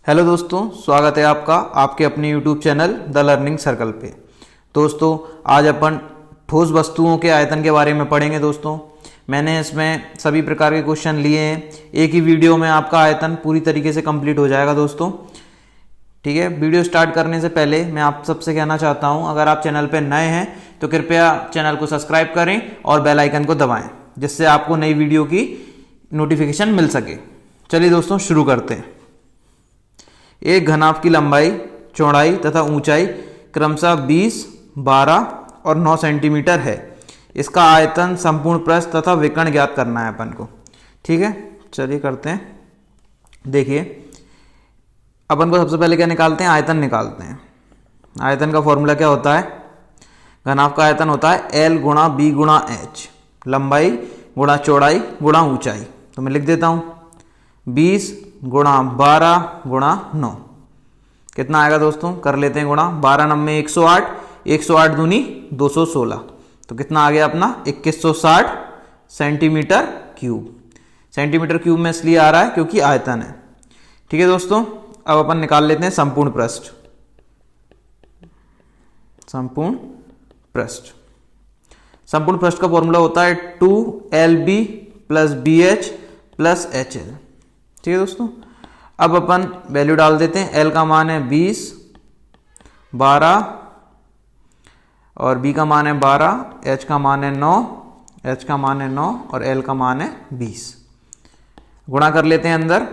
Hello दोस्तों, स्वागत है आपका आपके अपने YouTube channel the learning circle पे। दोस्तों, आज अपन ठोस वस्तुओं के आयतन के बारे में पढ़ेंगे। दोस्तों, मैंने इसमें सभी प्रकार के क्वेश्चन लिए हैं। एक ही वीडियो में आपका आयतन पूरी तरीके से कंप्लीट हो जाएगा दोस्तों। ठीक है, वीडियो स्टार्ट करने से पहले मैं आप सबसे कहना चाहता हूं, अगर आप चैनल पर नए हैं तो कृपया चैनल को सब्सक्राइब करें और बेल आइकन को दबाएं, जिससे आपको नई वीडियो की नोटिफिकेशन मिल सके। चलिए दोस्तों, शुरू करते हैं। एक घनाभ की लंबाई, चौड़ाई तथा ऊंचाई क्रमशः 20, 12 और 9 सेंटीमीटर है। इसका आयतन, संपूर्ण प्रस्थ तथा विकर्ण ज्ञात करना है अपन को। ठीक है, चलिए करते हैं। देखिए, अपन को सबसे पहले क्या निकालते हैं? आयतन निकालते हैं। आयतन का फॉर्मूला क्या होता है? घनाभ का आयतन होता है L गुणा B गुणा H, लंबाई गुणा चौड़ाई गुणा ऊंचाई। तो मैं लिख देता हूं 20 गुणा 12 गुणा 9। कितना आएगा दोस्तों? कर लेते हैं गुणा। 12 9 108, 108 दूनी 216। तो कितना आ गया अपना? 2160 सेंटीमीटर क्यूब। सेंटीमीटर क्यूब में इसलिए आ रहा है क्योंकि आयतन है। ठीक है दोस्तों, अब अपन निकाल लेते हैं संपूर्ण पृष्ठ। संपूर्ण पृष्ठ, संपूर्ण पृष्ठ का फॉर्मूला होता है 2LB plus BH plus HL। ठीक है दोस्तों, अब अपन वैल्यू डाल देते हैं। L का मान है 20, 12 और B का मान है 12, H का मान है 9, H का मान है 9 और L का मान है 20। गुणा कर लेते हैं अंदर।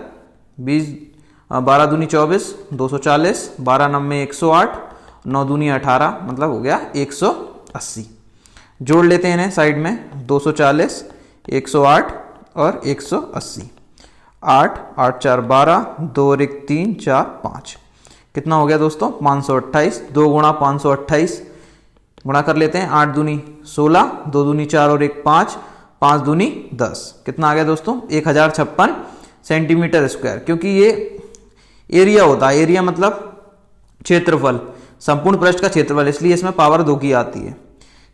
12 दूनी 24, 240, 12 9 108, 9 दूनी 18, मतलब हो गया 180। जोड़ लेते हैं इन्हें साइड में। 240, 108 और 180। 8 8 4 12, 2 और 1 3 4 5। कितना हो गया दोस्तों? 528। 2 गुणा 528 गुणा कर लेते हैं। 8 दूनी 16, 2 दूनी 4 और 1 5, 5 दूनी 10। कितना आ गया दोस्तों? 1056 सेंटीमीटर स्क्वायर। क्योंकि ये एरिया होता है, एरिया मतलब क्षेत्रफल, संपूर्ण पृष्ठ का क्षेत्रफल, इसलिए इसमें पावर 2 की आती है।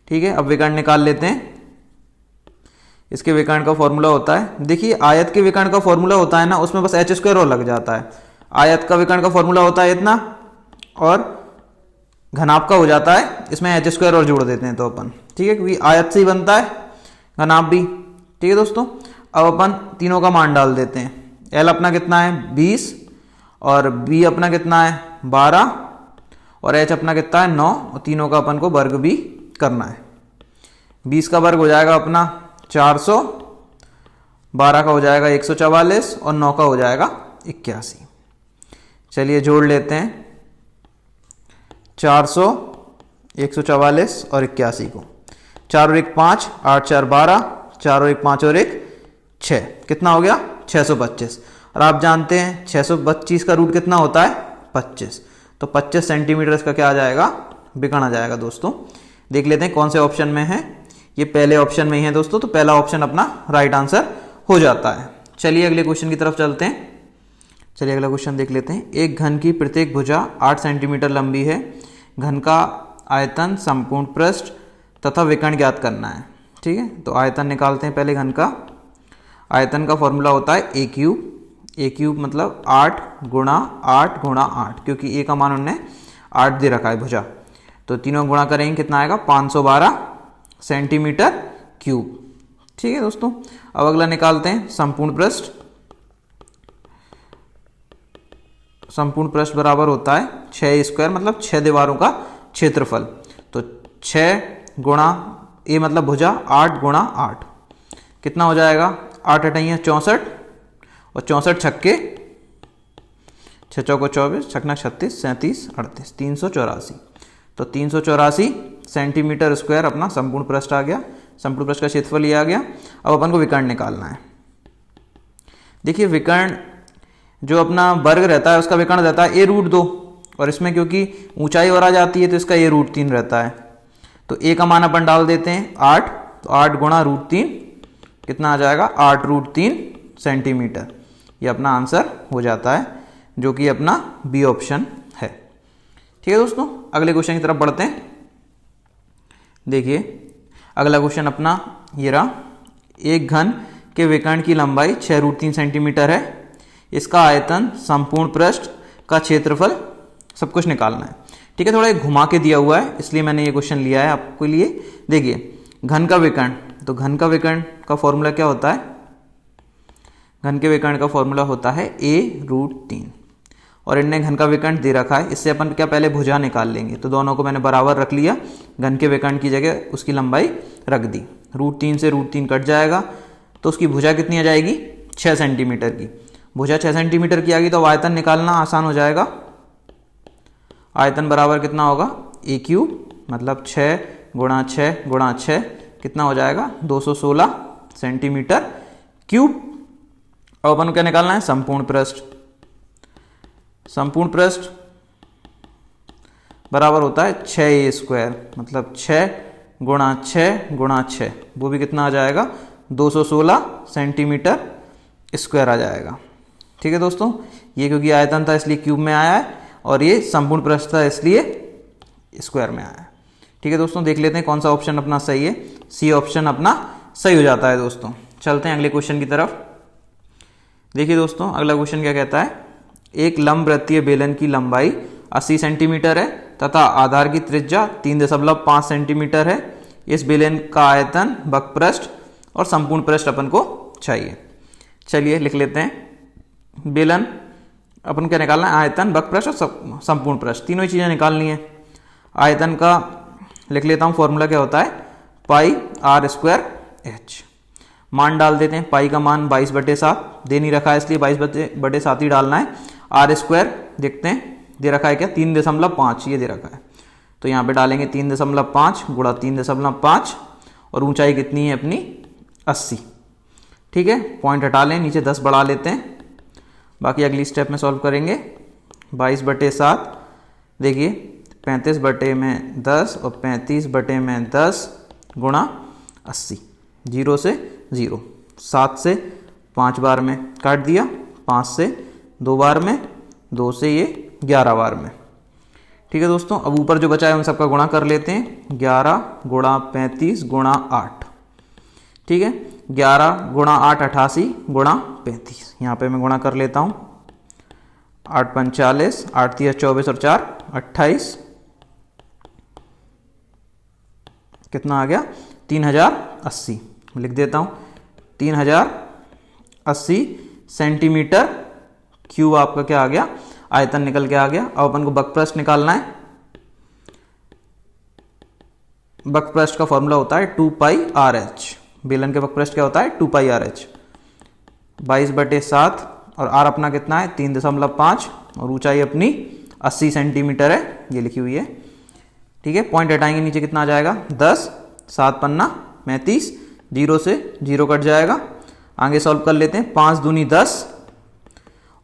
ठीक है, अब विकर्ण निकाल लेते हैं। इसके विकर्ण का फॉर्मूला होता है, देखिए आयत के विकर्ण का फॉर्मूला होता है ना, उसमें बस h स्क्वायर और लग जाता है। आयत का विकर्ण का फॉर्मूला होता है इतना, और घनाभ का हो जाता है, इसमें h स्क्वायर और जोड़ देते हैं तो अपन। ठीक है, क्योंकि आयत से ही बनता है घनाभ भी। ठीक है दोस्तों, अब अपन तीनों का मान डाल देते हैं। L अपना कितना है? 20 और B अपना कितना है? 12 और H अपना कितना है? 9, और तीनों का अपन को वर्ग भी करना है। 20 का वर्ग हो जाएगा अपना 400, 12 का हो जाएगा 144 और 9 का हो जाएगा 81। चलिए जोड़ लेते हैं 400, 144 और 81 को। 4 और 1 5, 8 4 12, 4 और 1 5 और 1 6। कितना हो गया? 625। और आप जानते हैं 625 का रूट कितना होता है? 25। तो 25 सेंटीमीटर इसका क्या आ जाएगा? विकर्ण आ जाएगा दोस्तों। देख लेते हैं कौन से ऑप्शन में है। ये पहले ऑप्शन में ही है दोस्तों, तो पहला ऑप्शन अपना राइट आंसर हो जाता है। चलिए अगले क्वेश्चन की तरफ चलते हैं। चलिए अगला क्वेश्चन देख लेते हैं। एक घन की प्रत्येक भुजा 8 सेंटीमीटर लंबी है। घन का आयतन, संपूर्ण पृष्ठ तथा विकर्ण ज्ञात करना है। ठीक है, तो आयतन निकालते हैं पहले घन का। आयतन का फॉर्मूला होता है ए क्यूब। ए क्यूब मतलब 8 गुणा 8 गुणा 8, क्योंकि ए का मान उन्होंने 8 दे रखा है भुजा। तो तीनों गुणा करेंगे, कितना आएगा? 512 सेंटीमीटर क्यूब। ठीक है दोस्तों, अब अगला निकालते हैं संपूर्ण पृष्ठ। संपूर्ण पृष्ठ बराबर होता है 6 स्क्वायर, मतलब 6 दीवारों का क्षेत्रफल। तो 6 गुणा ए मतलब भुजा, 8 गुणा 8 कितना हो जाएगा? 8 अठैया 64 और 64 छक्के 6 चौको 24, छक्का 36, 37 38, 384। तो 384 सेंटीमीटर स्क्वायर अपना संपूर्ण पृष्ठ आ गया। संपूर्ण पृष्ठ का क्षेत्रफल ये आ गया। अब अपन को विकर्ण निकालना है। देखिए, विकर्ण जो अपना वर्ग रहता है उसका विकर्ण रहता है a√2, और इसमें क्योंकि ऊंचाई और आ जाती है तो इसका a√3 रहता है। तो a का मान अपन डाल देते हैं 8, तो 8 गुणा √3 कितना आ जाएगा? 8√3 सेंटीमीटर। ये अपना आंसर हो जाता है, जो कि अपना बी ऑप्शन है। ठीक है दोस्तों, अगले क्वेश्चन की तरफ बढ़ते हैं। देखिए अगला क्वेश्चन अपना ये रहा। एक घन के विकर्ण की लंबाई 6√3 सेंटीमीटर है। इसका आयतन, संपूर्ण पृष्ठ का क्षेत्रफल सब कुछ निकालना है। ठीक है, थोड़ा एक घुमा के दिया हुआ है इसलिए मैंने ये क्वेश्चन लिया है आपके लिए। देखिए घन का विकर्ण, तो घन का विकर्ण का फॉर्मूला क्या होता है? घन के विकर्ण का फॉर्मूला होता है a√3 और इनने घन का विकर्ण दे रखा है, इससे अपन क्या पहले भुजा निकाल लेंगे। तो दोनों को मैंने बराबर रख लिया, घन के विकर्ण की जगह उसकी लंबाई रख दी। √3 से √3 कट जाएगा तो उसकी भुजा कितनी आ जाएगी? 6 सेंटीमीटर की। भुजा 6 सेंटीमीटर की आ गई तो आयतन निकालना आसान हो जाएगा। आयतन बराबर कितना होगा? a³ मतलब 6 गुणा 6 गुणा 6 कितना हो जाएगा? 216 सेंटीमीटर क्यूब। अब अपन को क्या निकालना है? संपूर्ण पृष्ठ। संपूर्ण पृष्ठ बराबर होता है 6a² मतलब 6 गुणा 6 गुणा 6, वो भी कितना आ जाएगा? 216 सेंटीमीटर स्क्वायर आ जाएगा। ठीक है दोस्तों, ये क्योंकि आयतन था इसलिए क्यूब में आया है और ये संपूर्ण पृष्ठ था इसलिए स्क्वायर में आया है। ठीक है दोस्तों, देख लेते हैं कौन सा ऑप्शन अपना सही है। सी ऑप्शन अपना सही हो जाता है दोस्तों। चलते हैं अगले क्वेश्चन की तरफ। देखिए दोस्तों, अगला क्वेश्चन क्या कहता है? एक लंबवृत्तीय बेलन की लंबाई 80 सेंटीमीटर है तथा आधार की त्रिज्या 3.5 सेंटीमीटर है। इस बेलन का आयतन, बकपृष्ठ और संपूर्ण पृष्ठ अपन को चाहिए। चलिए लिख लेते हैं। बेलन अपन क्या निकालना है? आयतन, बकपृष्ठ और संपूर्ण पृष्ठ, तीनों ही चीजें निकालनी है। आयतन का लिख लेता हूं, फॉर्मूला क्या होता है? πr²h। मान डाल देते हैं। पाई का मान 22/7 दे नहीं रखा है इसलिए 22/7 ही डालना है। r² देखते हैं दे रखा है क्या? 3.5 ये दे रखा है, तो यहाँ पे डालेंगे 3.5 गुणा 3.5 और ऊंचाई कितनी है अपनी? 80। ठीक है, पॉइंट हटा लें, नीचे 10 बढ़ा लेते हैं, बाकी अगली स्टेप में सॉल्व करेंगे। 22/7 देखिए 35/10 और 35/10 गुणा 80, 0 से 0, 7 से 5 बार में काट दिया, 5 से 2 बार में, 2 से ये 11 बार में। ठीक है दोस्तों, अब ऊपर जो बचा है उन सबका गुणा कर लेते हैं। 11 गुणा 35 गुणा 8। ठीक है, 11 गुणा 8 88 गुणा 35, यहाँ पे मैं गुणा कर लेता हूँ। 8 × 5 = 40, 8 × 3 = 24 और 4 = 28, कितना आ गया? 3080 लिख देता हूँ। 3080 सेंटीमीटर क्यूब आपका क्या आ गया? आयतन निकल के आ गया। अब अपन को बकपृष्ठ निकालना है। बकपृष्ठ का फॉर्मूला होता है 2πRh। बेलन के बकपृष्ठ क्या होता है? 2πRh। 22/7 और r अपना कितना है? 3.5 और ऊंचाई अपनी 80 सेंटीमीटर है, ये लिखी हुई है। ठीक है, पॉइंट हटाएंगे, नीचे कितना आ जाएगा? 10, 7 पन्ना 35, 0 से 0 कट जाएगा। आगे सॉल्व कर लेते हैं। 5 दूनी 10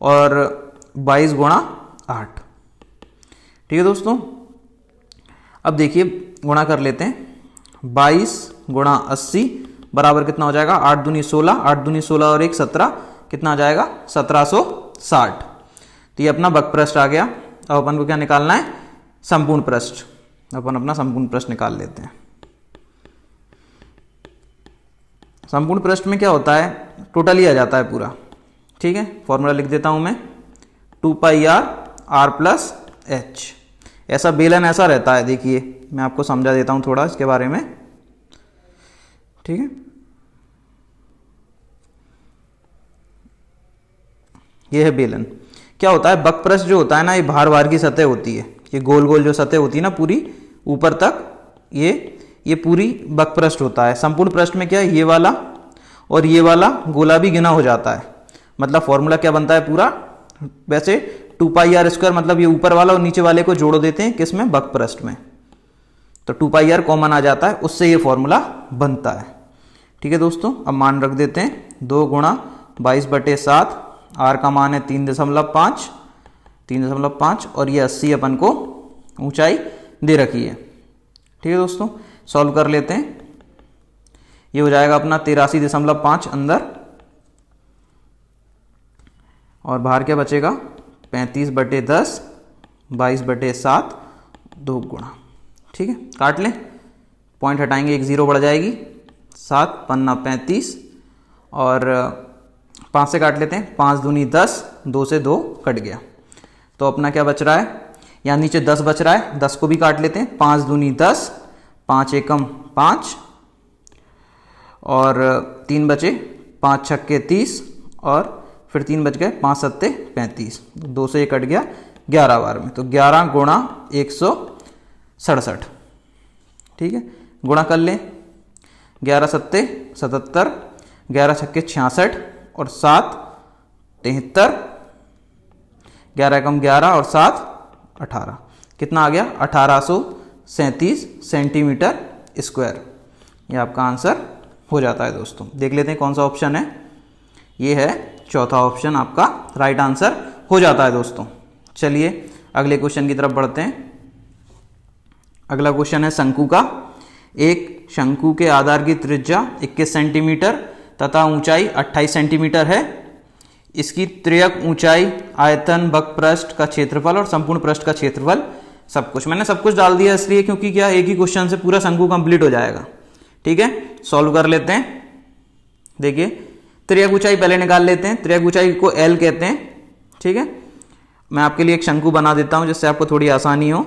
और 22 गुणा 8। ठीक है दोस्तों, अब देखिए गुणा कर लेते हैं। 22 गुणा 80 बराबर कितना हो जाएगा? 8 दूनी 16, 8 दूनी 16 और 1 17, कितना आ जाएगा? 1760। तो ये अपना बकपृष्ठ आ गया। अब अपन को क्या निकालना है? संपूर्ण पृष्ठ। अपन अपना संपूर्ण पृष्ठ निकाल लेते हैं। संपूर्ण पृष्ठ में क्या होता है? टोटल ही आ जाता है पूरा। ठीक है, फॉर्मूला लिख देता हूं मैं, 2πr+h। ऐसा बेलन ऐसा रहता है, देखिए मैं आपको समझा देता हूं थोड़ा इसके बारे में। ठीक है, ये है बेलन। क्या होता है? बकपृष्ठ जो होता है ना, ये बाहर की सतह होती है, ये गोल गोल जो सतह होती है ना पूरी ऊपर तक, ये पूरी बकपृष्ठ होता है। संपूर्ण पृष्ठ में क्या है? ये वाला और ये वाला गोला भी गिना हो जाता है। मतलब फॉर्मूला क्या बनता है पूरा? वैसे 2πr² मतलब ये ऊपर वाला और नीचे वाले को जोड़ देते हैं किसमें? बकपृष्ठ में, तो 2πr कॉमन आ जाता है, उससे ये फॉर्मूला बनता है। ठीक है दोस्तों, अब मान रख देते हैं। 2 गुणा 22/7, r का मान है 3.5 और ये 80 अपन को ऊंचाई दे रखी है। ठीक है दोस्तों, सॉल्व कर लेते हैं। ये हो जाएगा अपना 83.5 अंदर और बाहर क्या बचेगा? 35/10, 22/7, 2 गुणा। ठीक है, काट लें, पॉइंट हटाएंगे, 1 0 बढ़ जाएगी, 7 पन्ना 35 और 5 से काट लेते हैं। 5 दूनी 10, 2 से 2 कट गया, तो अपना क्या बच रहा है, यहाँ नीचे 10 बच रहा है, 10 को भी काट लेते हैं। 5 दूनी 10, 5 एकम 5 और 3 बचे, 5 छक्के 30 और फिर 3 बच गए, 5 सत्ते 35, 2 से ये कट गया 11 बार में, तो 11 गुणा 167। ठीक है, गुणा कर लें, 11 सत्ते 77, 11 छक्के 66 और 7 73, 11 एकम 11 और 7 18, कितना आ गया 1837 सेंटीमीटर स्क्वायर। ये आपका आंसर हो जाता है दोस्तों। देख लेते हैं कौन सा ऑप्शन है, ये है चौथा ऑप्शन आपका राइट आंसर हो जाता है दोस्तों। चलिए अगले क्वेश्चन की तरफ बढ़ते हैं। अगला क्वेश्चन है शंकु का। एक शंकु के आधार की त्रिज्या 21 सेंटीमीटर तथा ऊंचाई 28 सेंटीमीटर है। इसकी त्रियक ऊंचाई, आयतन, वक्र का क्षेत्रफल और संपूर्ण पृष्ठ का क्षेत्रफल, सब कुछ मैंने सब कुछ डाल दिया इसलिए क्योंकि क्या एक ही क्वेश्चन से पूरा शंकु कंप्लीट हो जाएगा। ठीक है, सॉल्व कर लेते हैं। देखिए त्रियक ऊंचाई पहले निकाल लेते हैं। त्रियक ऊंचाई को एल कहते हैं। ठीक है, मैं आपके लिए एक शंकु बना देता हूं जिससे आपको थोड़ी आसानी हो।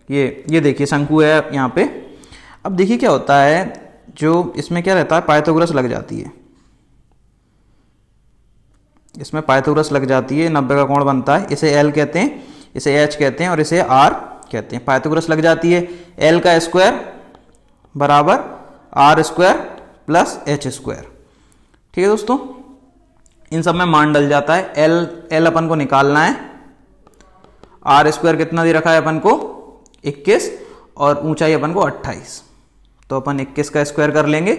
ये देखिए शंकु है यहाँ पे। अब देखिए क्या होता है, जो इसमें क्या रहता है, पाइथागोरस लग जाती है। इसमें पाइथागोरस लग जाती है, 90 का कोण बनता है। इसे एल कहते हैं, इसे एच कहते हैं और इसे आर कहते हैं। पाइथागोरस लग जाती है। एल का स्क्वायर बराबर R square plus H square. ठीक है दोस्तों, इन सब में मान डल जाता है। एल अपन को निकालना है। आर स्क्वायर कितना दे रखा है अपन को 21 और ऊंचाई अपन को 28, तो अपन 21 का स्क्वायर कर लेंगे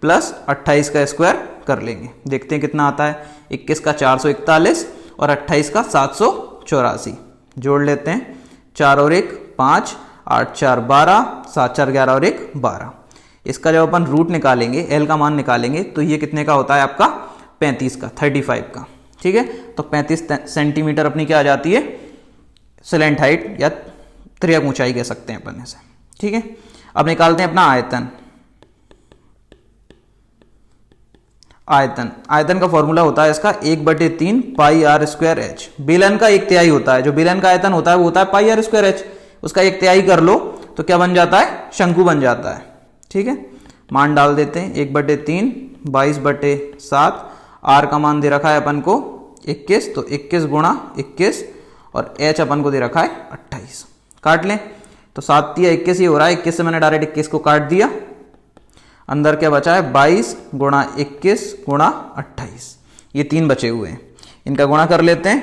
प्लस 28 का स्क्वायर कर लेंगे। देखते हैं कितना आता है। 21 का 441 और 28 का 784 जोड़ लेते हैं। 4 और 1 5, 8 4 12, 7 4 11 और 1 12। इसका जब अपन रूट निकालेंगे, एल का मान निकालेंगे, तो ये कितने का होता है आपका 35 का, 35 का। ठीक है, तो 35 सेंटीमीटर अपनी क्या आ जाती है, स्लैंट हाइट या त्रियक ऊंचाई कह सकते हैं अपन इसे। ठीक है, अब निकालते हैं अपना आयतन। आयतन का फॉर्मूला होता है इसका 1/3 पाई आर स्क्वायर एच। बेलन का 1/3 होता है, जो बेलन का आयतन होता है वो होता है पाई आर स्क्वायर एच। उसका 1/3 कर लो तो क्या बन जाता है, शंकु बन जाता है। ठीक है, मान डाल देते हैं। 1/3 22/7, आर का मान दे रखा है अपन को 21, तो 21 गुणा 21 और एच अपन को दे रखा है 28। काट लें तो 7 × 21 ही हो रहा है। 21 से मैंने डायरेक्ट 21 को काट दिया। अंदर क्या बचा है 22 गुणा 21 गुणा 28, ये 3 बचे हुए हैं। इनका गुणा कर लेते हैं।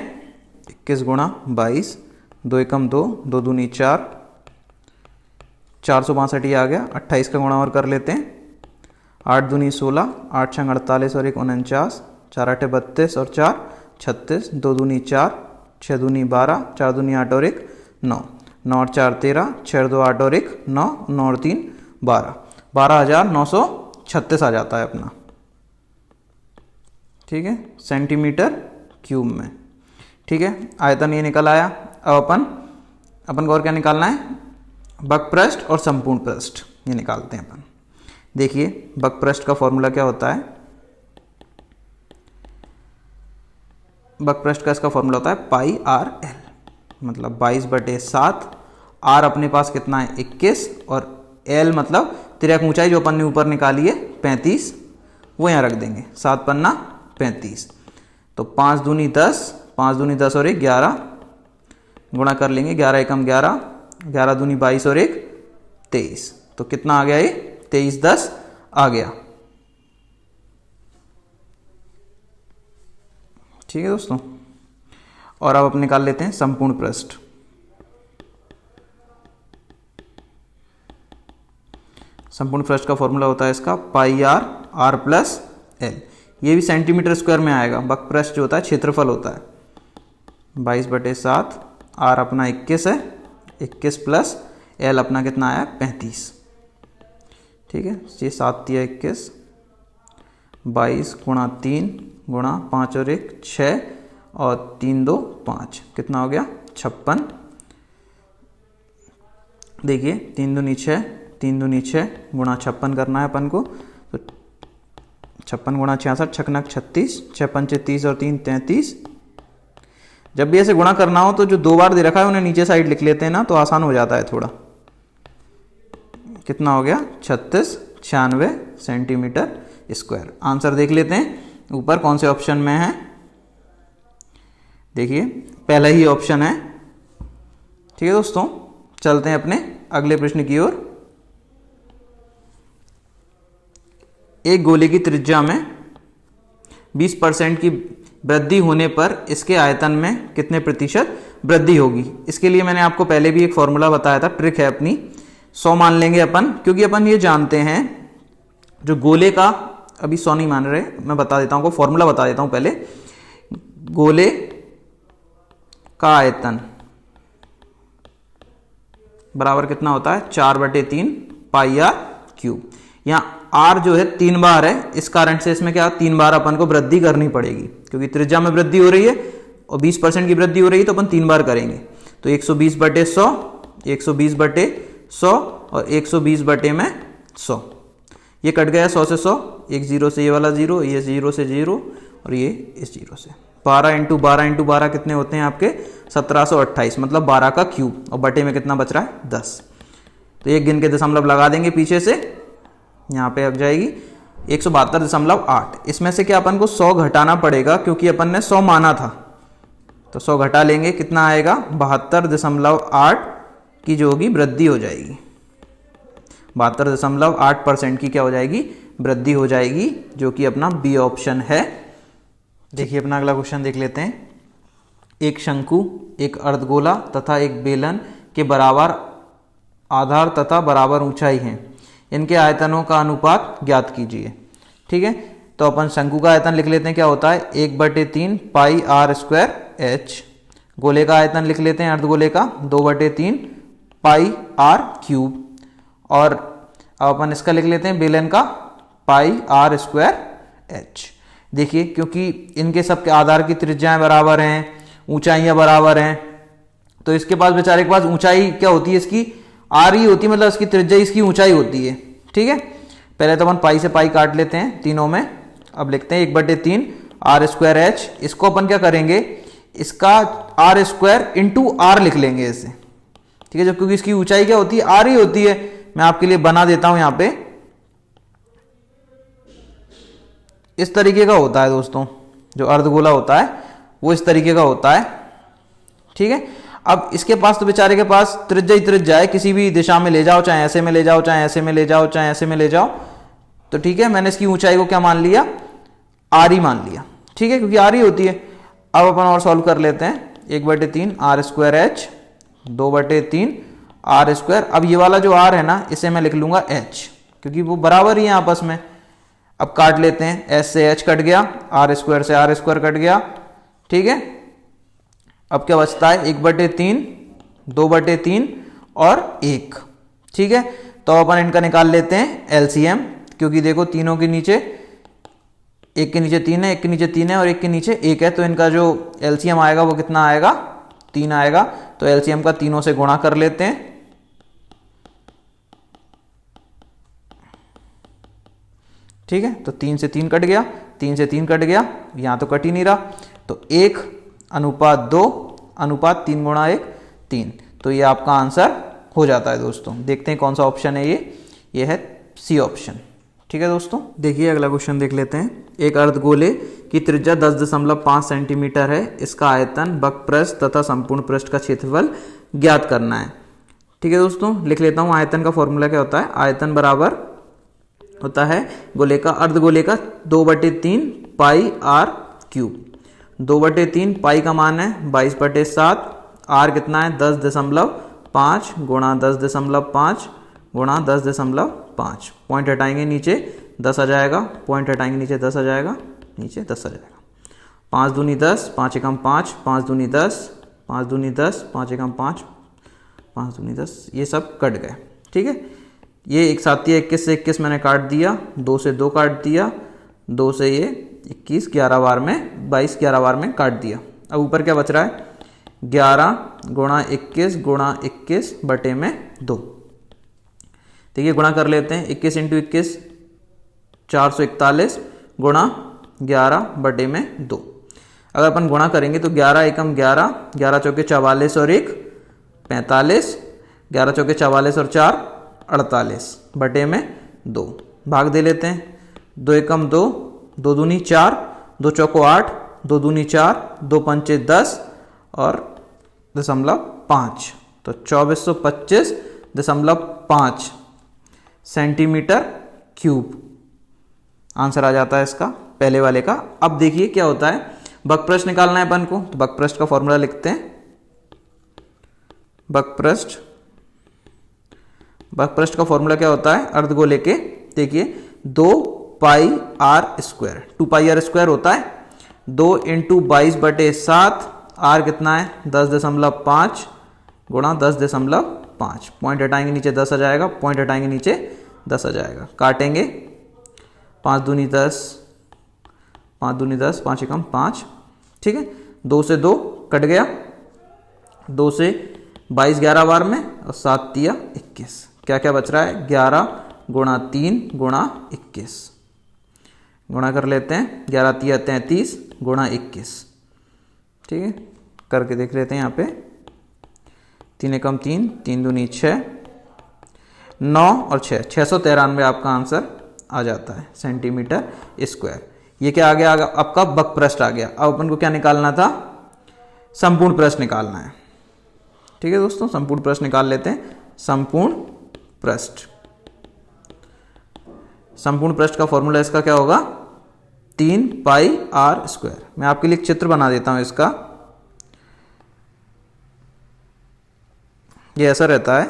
21 गुणा 22, 2 एकम 2, 2 दूनी 4, 462 ये आ गया। 28 का गुणा और कर लेते हैं। 8 दूनी 16, 8 छंग 48 और 1 49, 4 8 32 और 4 36, 2 दूनी 4, 6 दूनी 12, 4 दूनी 8 और 1 9, 9 और 4 13, 6 2 8 और 1 9, 9 और 3 12, 12,936 आ जाता है अपना। ठीक है, सेंटीमीटर क्यूब में। ठीक है, आयतन ये निकल आया। अब अपन को और क्या निकालना है, वक्र पृष्ठ और संपूर्ण पृष्ठ, ये निकालते हैं अपन। देखिए वक्र पृष्ठ का फॉर्मूला क्या होता है, वक्र पृष्ठ का इसका फॉर्मूला होता है पाई आर एल, मतलब 22/7। आर अपने पास कितना है 21 और एल मतलब त्रियक ऊंचाई जो अपन ने ऊपर निकाली है 35, वो यहाँ रख देंगे। 7 पन्ना 35, तो 5 दूनी 10, 5 दूनी 10 और 1 11, गुणा कर लेंगे। 11 एकम 11, 11 दूनी 22 और 1 23, तो कितना आ गया ये 23 10 आ गया। ठीक है दोस्तों, और अब निकाल लेते हैं संपूर्ण पृष्ठ। संपूर्ण पृष्ठ का फॉर्मूला होता है इसका पाई आर, आर प्लस एल। ये भी सेंटीमीटर स्क्वायर में आएगा। वक्र पृष्ठ जो होता है क्षेत्रफल होता है। 22/7, आर अपना 21 है, 21 प्लस एल अपना कितना आया 35। ठीक है, ये 7 × 21, 22 गुणा 3 गुणा 5 और 1 6 और 3 2 5, कितना हो गया 56। देखिए 3 दूनी 6, 3 दूनी 6 गुणा 56 करना है अपन को, तो 56 गुणा 66 छकनक 36, 6 पंचे 30 और 3 33। जब भी ऐसे गुणा करना हो तो जो 2 बार दे रखा है उन्हें नीचे साइड लिख लेते हैं ना, तो आसान हो जाता है थोड़ा। कितना हो गया 3696 सेंटीमीटर स्क्वायर। आंसर देख लेते हैं ऊपर कौन से ऑप्शन में है। देखिए पहला ही ऑप्शन है। ठीक है दोस्तों, चलते हैं अपने अगले प्रश्न की ओर। एक गोले की त्रिज्या में 20% की वृद्धि होने पर इसके आयतन में कितने प्रतिशत वृद्धि होगी। इसके लिए मैंने आपको पहले भी एक फॉर्मूला बताया था, ट्रिक है अपनी। 100 मान लेंगे अपन, क्योंकि अपन ये जानते हैं जो गोले का, अभी 100 नहीं मान रहे, मैं बता देता हूँ, फॉर्मूला बता देता हूँ पहले। गोले का आयतन बराबर कितना होता है 4/3 पाई आर क्यूब। यहाँ आर जो है 3 बार है, इस कारण से इसमें क्या 3 बार अपन को वृद्धि करनी पड़ेगी, क्योंकि त्रिज्या में वृद्धि हो रही है और 20% की वृद्धि हो रही है, तो अपन 3 बार करेंगे। तो 120/100, 120/100 और 120/100। ये कट गया 100 से 100, एक 0 से ये वाला 0, ये 0 से 0 और ये इस 0 से। 12 × 12 × 12 कितने होते हैं आपके 1728, मतलब 12 का क्यूब, और बटे में कितना बच रहा है 10। तो एक गिन के दशमलव लगा देंगे पीछे से, यहाँ पे अब जाएगी 172.8। इसमें से क्या अपन को 100 घटाना पड़ेगा, क्योंकि अपन ने 100 माना था, तो 100 घटा लेंगे, कितना आएगा 72.8 की जो होगी वृद्धि हो जाएगी। 72.8% की क्या हो जाएगी वृद्धि हो जाएगी, जो कि अपना बी ऑप्शन है। देखिए अपना अगला क्वेश्चन देख लेते हैं। एक शंकु, एक अर्धगोला तथा एक बेलन के बराबर आधार तथा बराबर ऊंचाई है, इनके आयतनों का अनुपात ज्ञात कीजिए। ठीक है, तो अपन शंकु का आयतन लिख लेते हैं, क्या होता है 1/3 पाई आर स्क्वायर एच। गोले का आयतन लिख लेते हैं अर्धगोले का 2/3 पाई आर क्यूब, और अब अपन इसका लिख लेते हैं बेलन का पाई आर स्क्वायर एच। देखिए क्योंकि इनके सबके आधार की त्रिज्याएं बराबर हैं, ऊंचाइयां बराबर हैं, तो इसके पास बेचारे के पास ऊंचाई क्या होती है इसकी आर ही होती है, मतलब इसकी त्रिज्या इसकी ऊंचाई होती है। ठीक है, पहले तो अपन पाई से पाई काट लेते हैं तीनों में। अब लिखते हैं 1/3 आर स्क्वायर एच। इसको अपन क्या करेंगे, इसका आर स्क्वायर इंटू आर लिख लेंगे इसे। ठीक है, जब क्योंकि इसकी ऊंचाई क्या होती है आर ही होती है। मैं आपके लिए बना देता हूं, यहां पे इस तरीके का होता है दोस्तों, जो अर्धगोला होता है वो इस तरीके का होता है। ठीक है, अब इसके पास तो बेचारे के पास त्रिज्या ही त्रिज्या है, किसी भी दिशा में ले जाओ, चाहे ऐसे में ले जाओ, चाहे ऐसे में ले जाओ, चाहे ऐसे में ले जाओ, तो ठीक है, मैंने इसकी ऊंचाई को क्या मान लिया आर ही मान लिया। ठीक है, क्योंकि आर ही होती है। अब अपन और सॉल्व कर लेते हैं। 1/3 R square H, 2/3 R square. अब ये वाला जो आर है ना, इसे मैं लिख लूंगा एच, क्योंकि वो बराबर ही है आपस में। अब काट लेते हैं, एच से एच कट गया, आर स्क्वायर से आर स्क्वायर कट गया। ठीक है, अब क्या बचता है 1/3, 2/3 और 1। ठीक है, तो अपन इनका निकाल लेते हैं एलसीएम, क्योंकि देखो तीनों के नीचे, एक के नीचे 3 है, एक के नीचे 3 है और एक के नीचे 1 है, तो इनका जो एलसीएम आएगा वो कितना आएगा 3 आएगा। तो एलसीएम का तीनों से गुणा कर लेते हैं। ठीक है, तो 3 से 3 कट गया, 3 से 3 कट गया, यहां तो कट ही नहीं रहा, तो 1:2 अनुपात 3 गुणा 1 3। तो ये आपका आंसर हो जाता है दोस्तों। देखते हैं कौन सा ऑप्शन है ये है सी ऑप्शन। ठीक है दोस्तों, देखिए अगला क्वेश्चन देख लेते हैं। एक अर्धगोले की त्रिज्या 10.5 सेंटीमीटर है, इसका आयतन, वक्रपृष्ठ तथा संपूर्ण पृष्ठ का क्षेत्रफल ज्ञात करना है। ठीक है दोस्तों, लिख लेता हूं आयतन का फॉर्मूला क्या होता है। आयतन बराबर होता है गोले का अर्धगोले का 2/3 पाई आर क्यूब। 2/3 पाई का मान है 22/7, आर कितना है 10.5 गुणा 10.5 गुणा 10.5। पॉइंट हटाएंगे नीचे 10 आ जाएगा, पॉइंट हटाएंगे नीचे 10 आ जाएगा, नीचे 10 आ जाएगा। 5 दूनी 10, 5 एकम 5, 5 दूनी 10, 5 दूनी 10, 5 एकम 5, 5 दूनी 10, ये सब कट गए। ठीक है, ये एक साथ 21 से 21 मैंने काट दिया, 2 से 2 काट दिया, 2 से ये 21 11 बार में 22 11 बार में काट दिया। अब ऊपर क्या बच रहा है 11 गुणा 21 गुणा 21 बटे में 2। देखिए गुणा कर लेते हैं, 21 इंटू 21 441 गुणा 11/2। अगर अपन गुणा करेंगे तो 11 एकम 11, 11 चौके 44 और 1 45, 11 चौके 44 और 4 48/2। भाग दे लेते हैं, 2 एकम 2, 2 दूनी 4, 2 चौको 8, 2 दूनी 4, 2 पंचे 10 और 0.5, तो 2425.5 सेंटीमीटर क्यूब आंसर आ जाता है इसका, पहले वाले का। अब देखिए क्या होता है, बकपृष्ठ निकालना है अपन को, तो बकपृष्ठ का फॉर्मूला लिखते हैं। बकपृष्ठ का फॉर्मूला क्या होता है अर्धगोले के, देखिए 2 pi R square, 2 pi R square होता है 2 इंटू 22/7, आर कितना है 10.5 गुणा 10.5, पॉइंट हटाएंगे नीचे 10 आ जाएगा, पॉइंट हटाएंगे नीचे 10 आ जाएगा, काटेंगे 5 दूनी 10, 5 दूनी 10, 5 एकम 5, ठीक है। 2 से 2 कट गया, 2 से 22 11 बार में और 7 तिया 21, क्या क्या बच रहा है 11 गुणा 3 गुणा 21, गुणा कर लेते हैं, 11 तिया 33 गुणा 21, ठीक है। करके देख लेते हैं यहाँ पे, 3 एकम 3, 3 दूनी 6, 9 और 6, 693 आपका आंसर आ जाता है सेंटीमीटर स्क्वायर। ये क्या आ गया, आपका बकपृष्ठ आ गया। अब अपन को क्या निकालना था, संपूर्ण पृष्ठ निकालना है, ठीक है दोस्तों। संपूर्ण पृष्ठ निकाल लेते हैं, संपूर्ण पृष्ठ। संपूर्ण पृष्ठ का फॉर्मूला इसका क्या होगा 3 पाई आर स्क्वायर। मैं आपके लिए एक चित्र बना देता हूं इसका, ये ऐसा रहता है,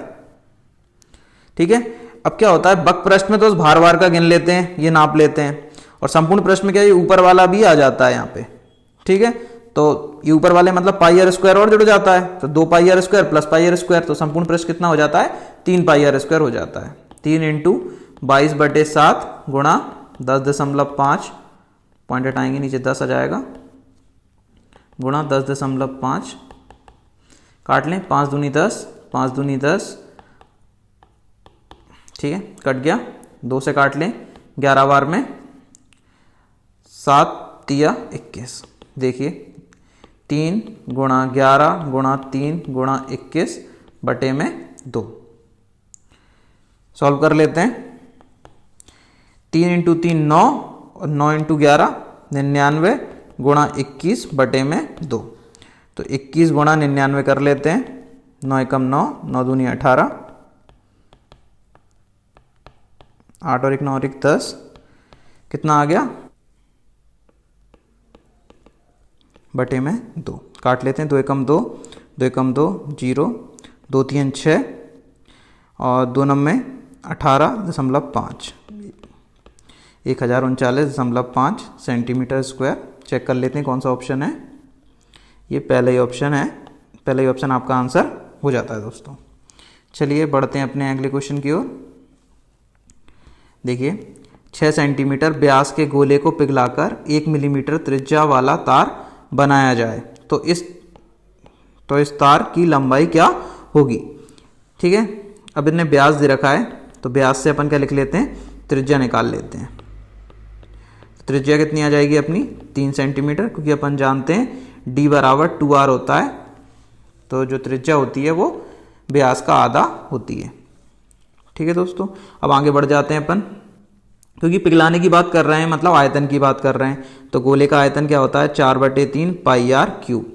ठीक है। अब क्या होता है बकपृष्ठ में तो उस भार वार का गिन लेते हैं, ये नाप लेते हैं, और संपूर्ण पृष्ठ में क्या ये ऊपर वाला भी आ जाता है यहाँ पे, ठीक है। तो ये ऊपर वाले मतलब पाई आर स्क्वायर और जुड़ जाता है, तो 2 pi R square plus pi R square, तो संपूर्ण पृष्ठ कितना हो जाता है 3 पाई आर स्क्वायर हो जाता है। 3 इंटू 22/7 गुणा 10.5, पॉइंट हटाएंगे नीचे 10 आ जाएगा, गुणा 10.5, काट लें, 5 दूनी 10, 5 दूनी 10, ठीक है, कट गया, 2 से काट लें, 11 बार में 7 तिया 21, देखिए 3 गुणा 11 गुणा 3 गुणा 21/2। सॉल्व कर लेते हैं, 3 इंटू 3 9 और 9 इंटू 11 99 गुणा 21/2, तो 21 गुणा 99 कर लेते हैं, 9 एकम 9, 9 दूनी 18, 8 और 1 9 और 1 10, कितना आ गया 2। काट लेते हैं, 2 एकम 2, 2 एकम 2 0, 2 3 6 और 2 9 18.5, 1039.5 सेंटीमीटर स्क्वायर। चेक कर लेते हैं कौन सा ऑप्शन है, ये पहला ही ऑप्शन है, पहला ही ऑप्शन आपका आंसर हो जाता है दोस्तों। चलिए बढ़ते हैं अपने अगले क्वेश्चन की ओर। देखिए 6 सेंटीमीटर व्यास के गोले को पिघलाकर 1 मिलीमीटर त्रिज्या वाला तार बनाया जाए, तो इस तार की लंबाई क्या होगी, ठीक है। अब इन्हें व्यास दे रखा है, तो व्यास से अपन क्या लिख लेते हैं, त्रिज्या निकाल लेते हैं। त्रिज्या कितनी आ जाएगी अपनी 3 सेंटीमीटर, क्योंकि अपन जानते हैं d बराबर 2r होता है, तो जो त्रिज्या होती है वो व्यास का आधा होती है, ठीक है दोस्तों। अब आगे बढ़ जाते हैं अपन, क्योंकि पिघलाने की बात कर रहे हैं मतलब आयतन की बात कर रहे हैं, तो गोले का आयतन क्या होता है 4/3 पाई आर क्यूब,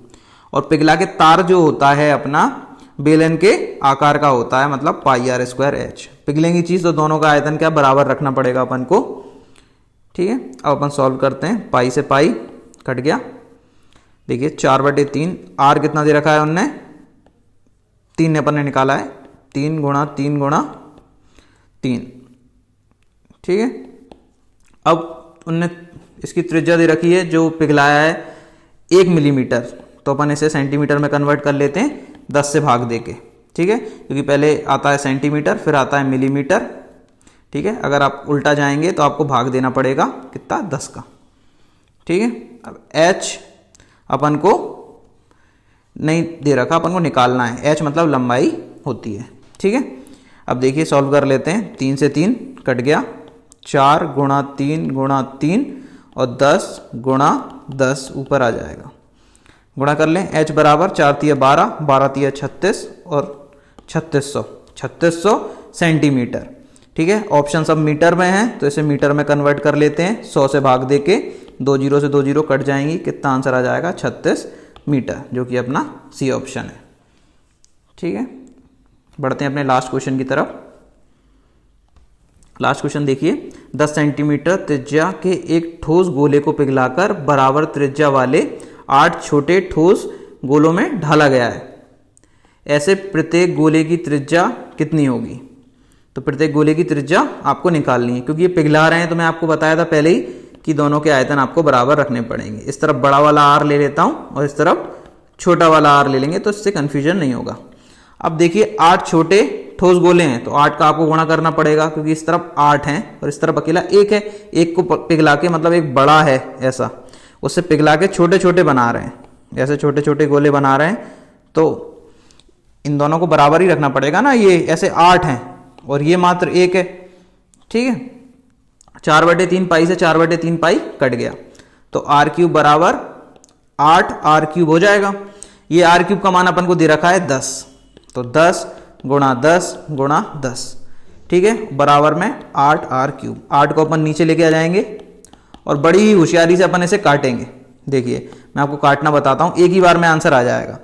और पिघला के तार जो होता है अपना बेलन के आकार का होता है, मतलब पाई आर स्क्वायर एच। पिघलेंगी चीज तो दोनों का आयतन क्या बराबर रखना पड़ेगा अपन को, ठीक है। अब अपन सॉल्व करते हैं, पाई से पाई कट गया, देखिए 4/3, आर कितना दे रखा है उनने 3 ने अपन ने निकाला है, 3 गुणा 3 गुणा 3, ठीक है। अब उनने इसकी त्रिज्या दे रखी है जो पिघलाया है 1 मिलीमीटर, तो अपन इसे सेंटीमीटर में कन्वर्ट कर लेते हैं 10 से भाग देके, ठीक है, क्योंकि पहले आता है सेंटीमीटर फिर आता है मिलीमीटर, ठीक है। अगर आप उल्टा जाएंगे तो आपको भाग देना पड़ेगा कितना 10 का, ठीक है। अब h अपन को नहीं दे रखा, अपन को निकालना है, h मतलब लंबाई होती है, ठीक है। अब देखिए सॉल्व कर लेते हैं। 3 से 3 कट गया, 4 गुणा 3 गुणा 3 और 10 गुणा 10 ऊपर आ जाएगा। गुणा कर लें, h बराबर 4 तिया 12, 12 तिया 36 और 3600 सेंटीमीटर। ठीक है, ऑप्शन सब मीटर में है तो इसे मीटर में कन्वर्ट कर लेते हैं। 100 से भाग दे के 2 जीरो से 2 जीरो कट जाएंगी, कितना आंसर आ जाएगा 36 मीटर, जो कि अपना सी ऑप्शन है। ठीक है, बढ़ते हैं अपने लास्ट क्वेश्चन की तरफ। लास्ट क्वेश्चन देखिए, 10 सेंटीमीटर त्रिज्या के एक ठोस गोले को पिघलाकर बराबर त्रिज्या वाले 8 छोटे ठोस गोलों में ढाला गया है। ऐसे प्रत्येक गोले की त्रिज्या कितनी होगी? तो प्रत्येक गोले की त्रिज्या आपको निकालनी है, क्योंकि ये पिघला रहे हैं तो मैं आपको बताया था पहले ही कि दोनों के आयतन आपको बराबर रखने पड़ेंगे। इस तरफ बड़ा वाला आर ले लेता हूं और इस तरफ छोटा वाला आर ले लेंगे तो इससे कंफ्यूजन नहीं होगा। अब देखिए 8 छोटे ठोस गोले हैं तो 8 का आपको गुणा करना पड़ेगा, क्योंकि इस तरफ 8 हैं और इस तरफ अकेला 1 है। एक को पिघला के मतलब एक बड़ा है ऐसा, उससे पिघला के छोटे छोटे बना रहे हैं, ऐसे छोटे छोटे गोले बना रहे हैं, तो इन दोनों को बराबर ही रखना पड़ेगा ना। ये ऐसे 8 हैं और ये मात्र 1 है। ठीक है, 4/3 पाई से 4/3 पाई कट गया तो r³ बराबर 8 r³ हो जाएगा। ये r³ का मान अपन को दे रखा है 10, तो 10 गुणा 10 गुणा 10। ठीक है, बराबर में 8 r³। 8 को अपन नीचे लेके आ जाएंगे और बड़ी ही होशियारी से अपन इसे काटेंगे। देखिए मैं आपको काटना बताता हूं, एक ही बार में आंसर आ जाएगा।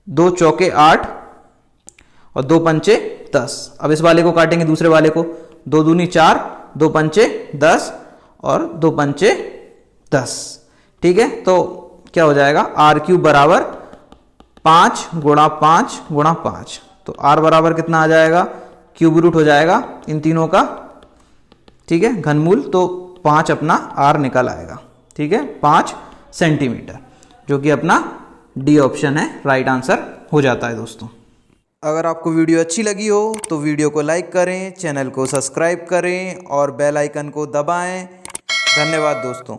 2 चौके 8 और 2 पंचे 10। अब इस वाले को काटेंगे दूसरे वाले को, 2 दूनी 4, 2 पंचे 10 और 2 पंचे 10। ठीक है, तो क्या हो जाएगा r³ बराबर 5 गुणा 5 गुणा 5। तो r बराबर कितना आ जाएगा, क्यूब रूट हो जाएगा इन तीनों का। ठीक है, घनमूल, तो 5 अपना r निकल आएगा। ठीक है, 5 सेंटीमीटर, जो कि अपना डी ऑप्शन है, राइट आंसर हो जाता है दोस्तों। अगर आपको वीडियो अच्छी लगी हो तो वीडियो को लाइक करें, चैनल को सब्सक्राइब करें और बेल आइकन को दबाएं। धन्यवाद दोस्तों।